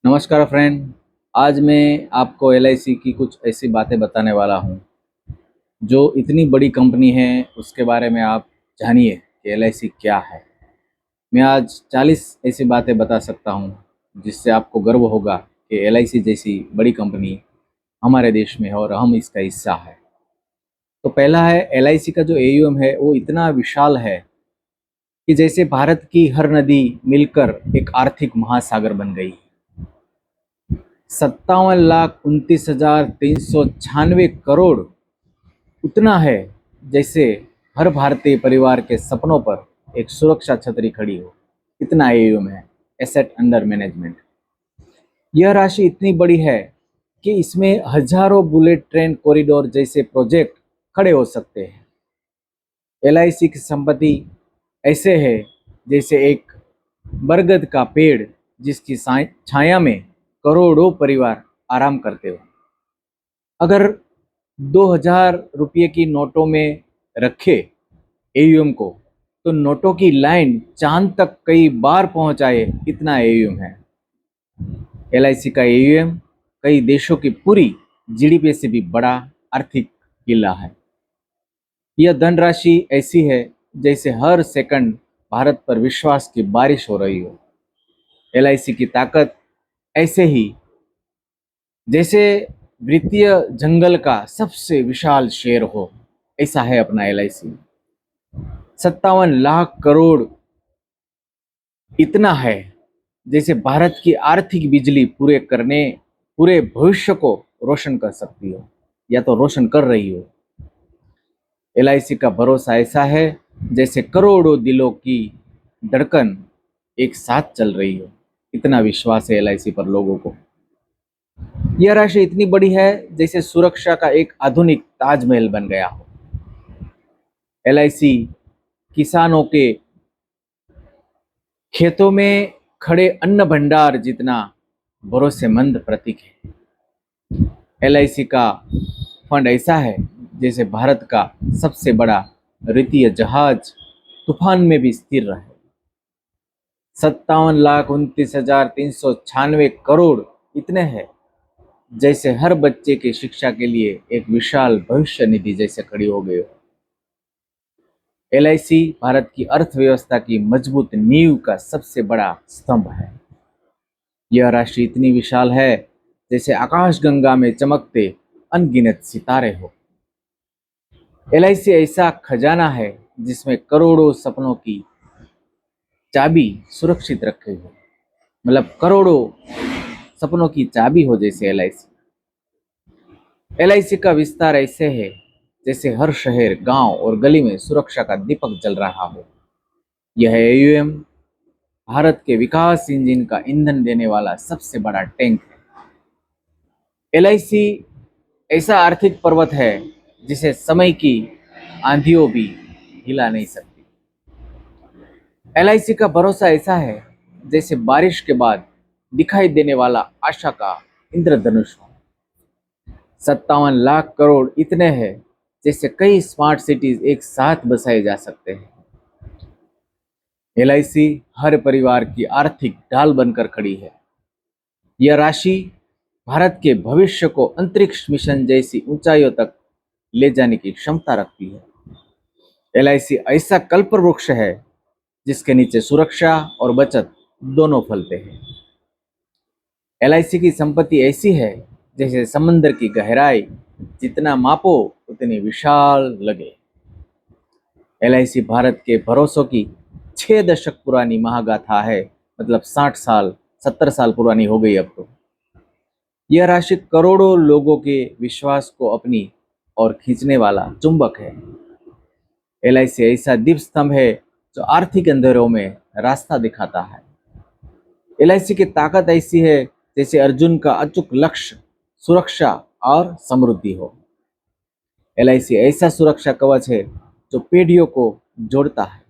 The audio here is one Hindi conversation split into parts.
नमस्कार फ्रेंड। आज मैं आपको एलआईसी की कुछ ऐसी बातें बताने वाला हूँ जो इतनी बड़ी कंपनी है उसके बारे में आप जानिए कि एलआईसी क्या है। मैं आज 40 ऐसी बातें बता सकता हूँ जिससे आपको गर्व होगा कि एलआईसी जैसी बड़ी कंपनी हमारे देश में है और हम इसका हिस्सा है। तो पहला है, एलआईसी का जो एयूएम है वो इतना विशाल है कि जैसे भारत की हर नदी मिलकर एक आर्थिक महासागर बन गई। 57,29,396 करोड़ उतना है जैसे हर भारतीय परिवार के सपनों पर एक सुरक्षा छतरी खड़ी हो। इतना एयूएम है, एसेट अंडर मैनेजमेंट। यह राशि इतनी बड़ी है कि इसमें हजारों बुलेट ट्रेन कॉरिडोर जैसे प्रोजेक्ट खड़े हो सकते हैं। एलआईसी की संपत्ति ऐसे है जैसे एक बरगद का पेड़ जिसकी छाया में करोड़ों परिवार आराम करते हो। अगर 2000 रुपये की नोटों में रखे एयूएम को तो नोटों की लाइन चांद तक कई बार पहुंचाए, इतना एयूएम है। एलआईसी का एयूएम कई देशों की पूरी जीडीपी से भी बड़ा आर्थिक किला है। यह धनराशि ऐसी है जैसे हर सेकंड भारत पर विश्वास की बारिश हो रही हो। एलआईसी की ताकत ऐसे ही जैसे वित्तीय जंगल का सबसे विशाल शेर हो, ऐसा है अपना एलआईसी। 57 लाख करोड़ इतना है जैसे भारत की आर्थिक बिजली पूरे भविष्य को रोशन कर सकती हो या तो रोशन कर रही हो। एलआईसी का भरोसा ऐसा है जैसे करोड़ों दिलों की धड़कन एक साथ चल रही हो। इतना विश्वास है एलआईसी पर लोगों को। यह राशि इतनी बड़ी है जैसे सुरक्षा का एक आधुनिक ताजमहल बन गया हो। एलआईसी किसानों के खेतों में खड़े अन्न भंडार जितना भरोसेमंद प्रतीक है। एलआईसी का फंड ऐसा है जैसे भारत का सबसे बड़ा वित्तीय जहाज तूफान में भी स्थिर रहे। 57,29,396 करोड़ इतने हैं जैसे हर बच्चे की शिक्षा के लिए एक विशाल भविष्य निधि जैसे खड़ी हो गई हो। एलआईसी भारत की अर्थव्यवस्था की मजबूत नींव का सबसे बड़ा स्तंभ है। यह राशि इतनी विशाल है जैसे आकाशगंगा में चमकते अनगिनत सितारे हो। एलआईसी ऐसा खजाना है जिसमें करोड़ों सपनों की चाबी सुरक्षित रखी हो। मतलब करोड़ों सपनों की चाबी हो जैसे एलआईसी। एलआईसी का विस्तार ऐसे है जैसे हर शहर, गांव और गली में सुरक्षा का दीपक जल रहा हो। यह एयूएम भारत के विकास इंजन का ईंधन देने वाला सबसे बड़ा टैंक है। एलआईसी ऐसा आर्थिक पर्वत है जिसे समय की आंधियों भी हिला नहीं सकती। एलआईसी का भरोसा ऐसा है जैसे बारिश के बाद दिखाई देने वाला आशा का इंद्रधनुष हो। 57 लाख करोड़ इतने हैं जैसे कई स्मार्ट सिटीज एक साथ बसाए जा सकते हैं। एलआईसी हर परिवार की आर्थिक ढाल बनकर खड़ी है। यह राशि भारत के भविष्य को अंतरिक्ष मिशन जैसी ऊंचाइयों तक ले जाने की क्षमता रखती है। एलआईसी ऐसा कल्प वृक्ष है जिसके नीचे सुरक्षा और बचत दोनों फलते हैं। एलआईसी की संपत्ति ऐसी है जैसे समंदर की गहराई, जितना मापो उतनी विशाल लगे। एलआईसी भारत के भरोसों की 6 दशक पुरानी महागाथा है। मतलब 60 साल 70 साल पुरानी हो गई अब तो। यह राशि करोड़ों लोगों के विश्वास को अपनी ओर खींचने वाला चुंबक है। एलआईसी ऐसा दीप स्तंभ है जो आर्थिक अंधेरों में रास्ता दिखाता है। एलआईसी की ताकत ऐसी है जैसे अर्जुन का अचूक लक्ष्य सुरक्षा और समृद्धि हो। एलआईसी ऐसा सुरक्षा कवच है जो पीढ़ियों को जोड़ता है।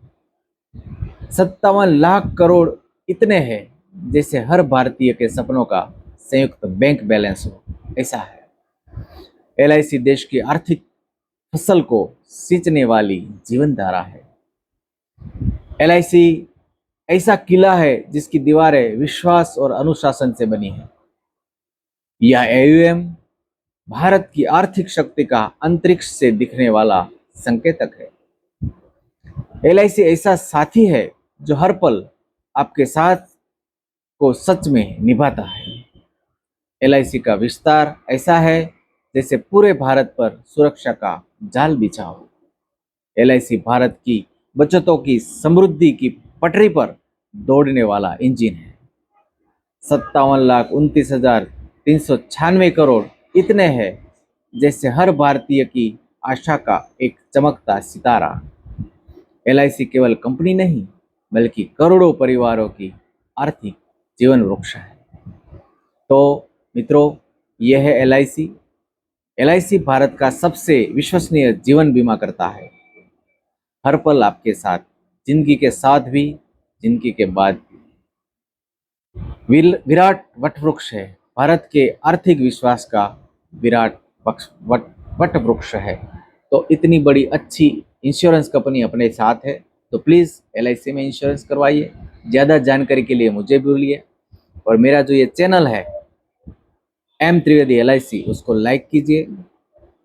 57 लाख करोड़ इतने हैं जैसे हर भारतीय के सपनों का संयुक्त बैंक बैलेंस हो, ऐसा है। एलआईसी देश की आर्थिक फसल को सींचने वाली जीवन धारा है। एलआईसी ऐसा किला है जिसकी दीवारें विश्वास और अनुशासन से बनी है। यह एयूएम भारत की आर्थिक शक्ति का अंतरिक्ष से दिखने वाला संकेतक है। एलआईसी ऐसा साथी है जो हर पल आपके साथ को सच में निभाता है। एलआईसी का विस्तार ऐसा है जैसे पूरे भारत पर सुरक्षा का जाल बिछा हो। एलआईसी भारत की बचतों की समृद्धि की पटरी पर दौड़ने वाला इंजन है। 57,29,396 करोड़ इतने हैं जैसे हर भारतीय की आशा का एक चमकता सितारा। एलआईसी केवल कंपनी नहीं बल्कि करोड़ों परिवारों की आर्थिक जीवन वृक्ष है। तो मित्रों, यह है एलआईसी। एलआईसी भारत का सबसे विश्वसनीय जीवन बीमा करता है, हर पल आपके साथ, जिंदगी के साथ भी, जिंदगी के बाद भी। विराट वटवृक्ष है, भारत के आर्थिक विश्वास का विराट वटवृक्ष है। तो इतनी बड़ी अच्छी इंश्योरेंस कंपनी अपने साथ है, तो प्लीज़ एलआईसी में इंश्योरेंस करवाइए। ज़्यादा जानकारी के लिए मुझे बोलिए, और मेरा जो ये चैनल है एम त्रिवेदी एलआईसी, उसको लाइक कीजिए,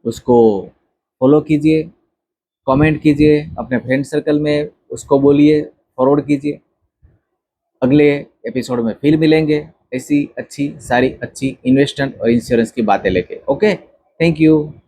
उसको फॉलो कीजिए, कमेंट कीजिए, अपने फ्रेंड सर्कल में उसको बोलिए, फॉरवर्ड कीजिए। अगले एपिसोड में फिर मिलेंगे ऐसी अच्छी सारी अच्छी इन्वेस्टमेंट और इंश्योरेंस की बातें लेके। Okay, thank you.